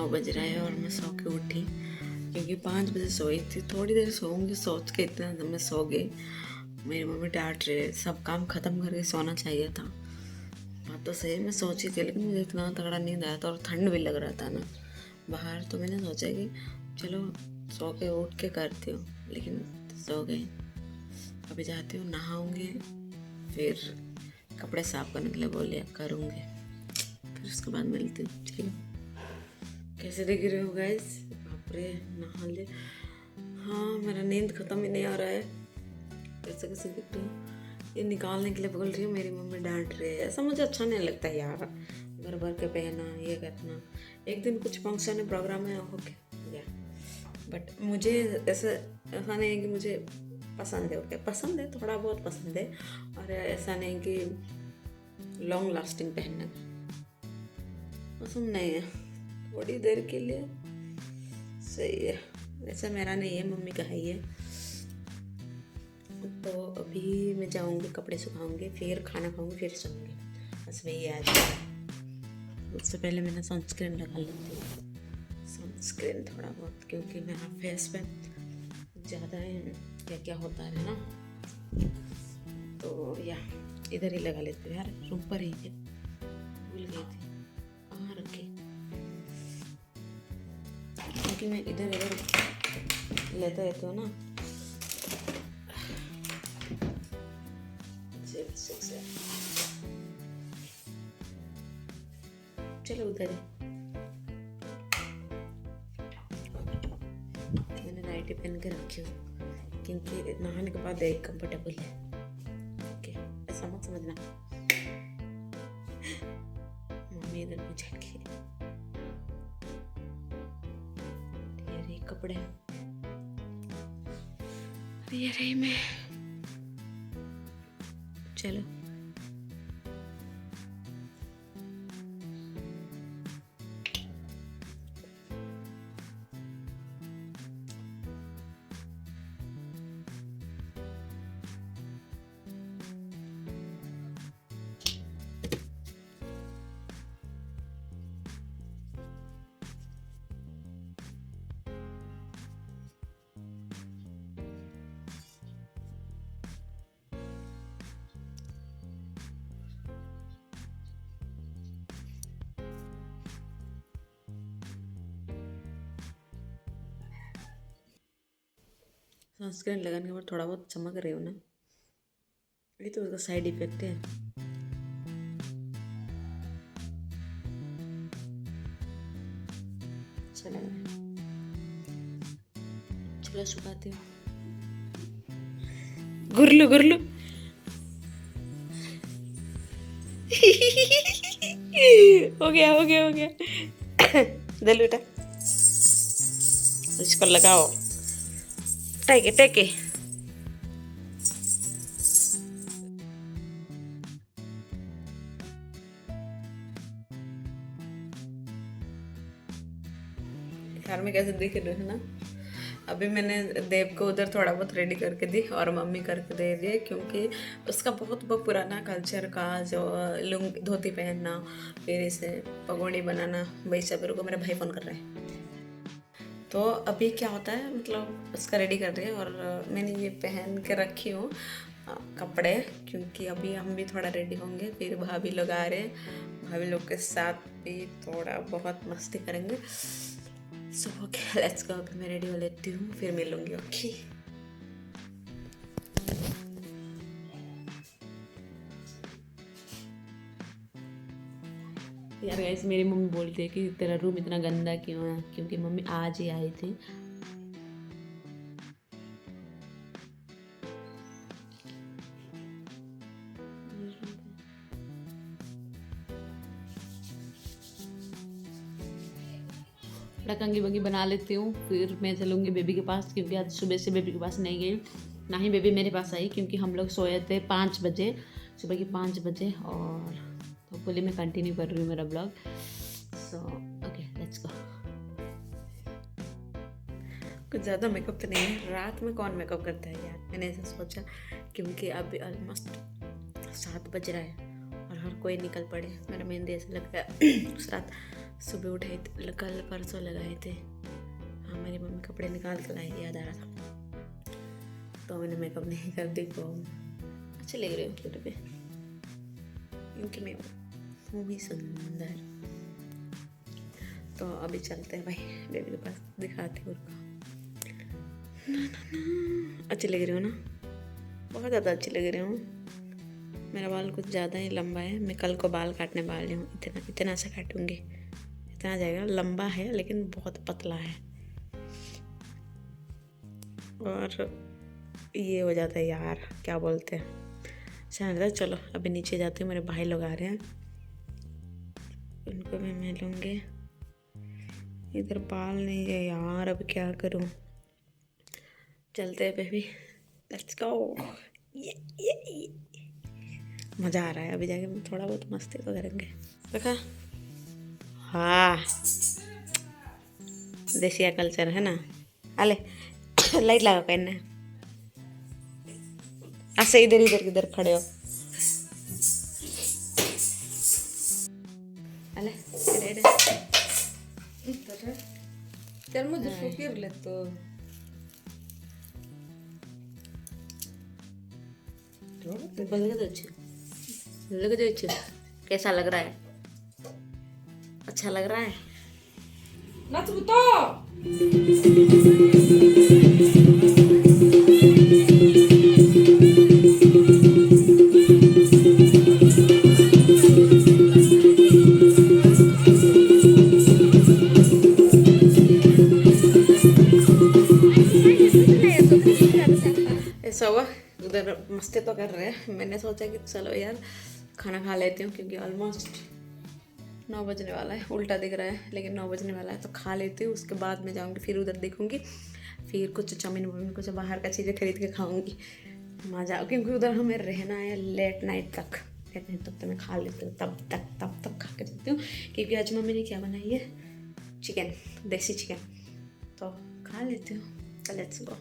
बज रहा है और मैं सो के उठी क्योंकि 5 बजे सोई थी। थोड़ी देर सोऊंगी सोच के इतना मैं सो गई। मेरी मम्मी डांट रहे, सब काम ख़त्म करके सोना चाहिए था। बात तो सही मैं सोची थी, लेकिन मुझे इतना तगड़ा नींद आया था और ठंड भी लग रहा था ना बाहर, तो मैंने सोचा कि चलो सो के उठ के करती हूँ, लेकिन सो गई। अभी जाती हूँ, नहाऊंगी, फिर कपड़े साफ करने के लिए बोलिए करूँगी, फिर उसके बाद मिलती हूँ। ठीक है, कैसे दिख रहे हो गाइस? बाप रे, नहा ले। हाँ, मेरा नींद ख़त्म ही नहीं हो रहा है। कैसे कैसे दिख रही हूँ, ये निकालने के लिए बोल रही हूँ। मेरी मम्मी डांट रही है, ऐसा मुझे अच्छा नहीं लगता यार, भर भर के पहना ये करना। एक दिन कुछ फंक्शन है, प्रोग्राम है, ओके गया, बट मुझे ऐसा नहीं है कि मुझे पसंद है। ओके, पसंद है, थोड़ा बहुत पसंद है, और ऐसा नहीं कि लॉन्ग लास्टिंग पहनना पसंद नहीं है, थोड़ी देर के लिए सही है। वैसे मेरा नहीं है, मम्मी का है ये। तो अभी मैं जाऊंगी, कपड़े सुखाऊंगी, फिर खाना खाऊंगी, फिर सोऊंगी। बस वही आज। उससे पहले मैंने सनस्क्रीन लगा लेती हूँ, सनस्क्रीन थोड़ा बहुत, क्योंकि मेरा फेस पे ज़्यादा क्या क्या होता है ना, तो या इधर ही लगा लेती हूँ यार, रूम पर ही है, भूल गई थी कहाँ रखी, क्योंकि मैं इधर इधर लेते रहती हूँ ना। चलो उधर है। मैंने नाइटी पहन के रखी हूँ क्योंकि नहाने के बाद एक कंफर्टेबल है। ओके, ऐसा मत समझना। मम्मी इधर पूछेंगे। ये रही कपड़े, ये रही मैं। चलो सनस्क्रीन लगाने के बाद थोड़ा बहुत चमक रही हो ना, ये तो उसका साइड इफेक्ट है। अच्छा लग रहा है, चलो सुखाती हूँ। गुरलू गुरलू हो गया हो गया हो गया। दे बेटा, इसको लगाओ, टेके टेके। घर में कैसे दिख रहे हैं ना। अभी मैंने देव को उधर थोड़ा बहुत रेडी करके दी और मम्मी करके दे दिए, क्योंकि उसका बहुत पुराना कल्चर का जो लुंगी धोती पहनना, फिर इसे पगोड़ी बनाना, भाई सब को मेरा भाई फोन कर रहा है। तो अभी क्या होता है, मतलब उसका रेडी कर रही है और मैंने ये पहन के रखी हूँ कपड़े, क्योंकि अभी हम भी थोड़ा रेडी होंगे, फिर भाभी लोग आ रहे हैं, भाभी लोग के साथ भी थोड़ा बहुत मस्ती करेंगे। So okay, let's go. अभी मैं रेडी हो लेती हूँ, फिर मिलूंगी। ओके यार गाइस, मेरी मम्मी बोलती है कि तेरा रूम इतना गंदा क्यों है, क्योंकि मम्मी आज ही आई थी। थोड़ा कंगी बंगी बना लेती हूँ, फिर मैं चलूँगी बेबी के पास, क्योंकि आज सुबह से बेबी के पास नहीं गई, ना ही बेबी मेरे पास आई, क्योंकि हम लोग सोए थे 5 बजे, सुबह के 5 बजे। और तो बोली मैं कंटिन्यू कर रही हूँ मेरा blog. So okay, let's go. कुछ ज़्यादा मेकअप तो नहीं है, रात में कौन मेकअप करता है यार, मैंने ऐसा सोचा, क्योंकि अभी ऑलमोस्ट 7 बज रहा है और हर कोई निकल पड़े। मेरा मेहंदी ऐसा लगता है उस रात सुबह उठे कल परसों लगाए थे। हाँ मेरी मम्मी कपड़े निकाल के लाई, याद आ रहा था, तो मैंने मेकअप नहीं कर दी। को अच्छे लग रहे हो फोटो पे, क्योंकि मैं हूँ ही सुंदर। तो अभी चलते हैं भाई बेबी के पास, दिखाती हूँ उनको। अच्छी लग रही हो ना, बहुत ज़्यादा अच्छी लग रही हूँ। मेरा बाल कुछ ज़्यादा ही लंबा है, मैं कल को बाल काटने वाली हूँ। इतना सा काटूँगी, इतना जाएगा। लंबा है लेकिन बहुत पतला है, और ये हो जाता है यार, क्या बोलते हैं, अच्छा। चलो अभी नीचे जाती हूँ, मेरे भाई लोग आ रहे हैं, उनको भी मिलूँगी। इधर बाल नहीं है यार, अब क्या करूँ। चलते हैं बेबी, लेट्स गो। ये मज़ा आ रहा है। अभी जाके थोड़ा बहुत मस्ती तो करेंगे। देखा, हाँ देसी कल्चर है ना। अले लाइट लगा पहनने, ऐसे इधर इधर किधर खड़े हो। अले चल मुझे फुकीर ले तो लग अच्छे। कैसा लग रहा है? अच्छा लग रहा है? नच तो ऐसा हुआ, उधर मस्ती तो कर रहे हैं। मैंने सोचा कि चलो यार खाना खा लेती हूँ, क्योंकि ऑलमोस्ट 9 बजने वाला है। उल्टा दिख रहा है लेकिन 9 बजने वाला है, तो खा लेती हूँ। उसके बाद में जाऊँगी, फिर उधर देखूँगी, फिर कुछ चाउमीन वाउमीन कुछ बाहर का चीज़ें खरीद के खाऊँगी। मज़ा, क्योंकि उधर हमें रहना है लेट नाइट तक। लेट नाइट तक तो मैं खा लेती हूँ, तब तक खा के जाती हूँ। क्योंकि आज मम्मी ने क्या बनाई है, चिकन, देसी चिकन, तो खा लेती हूँ। Let's go.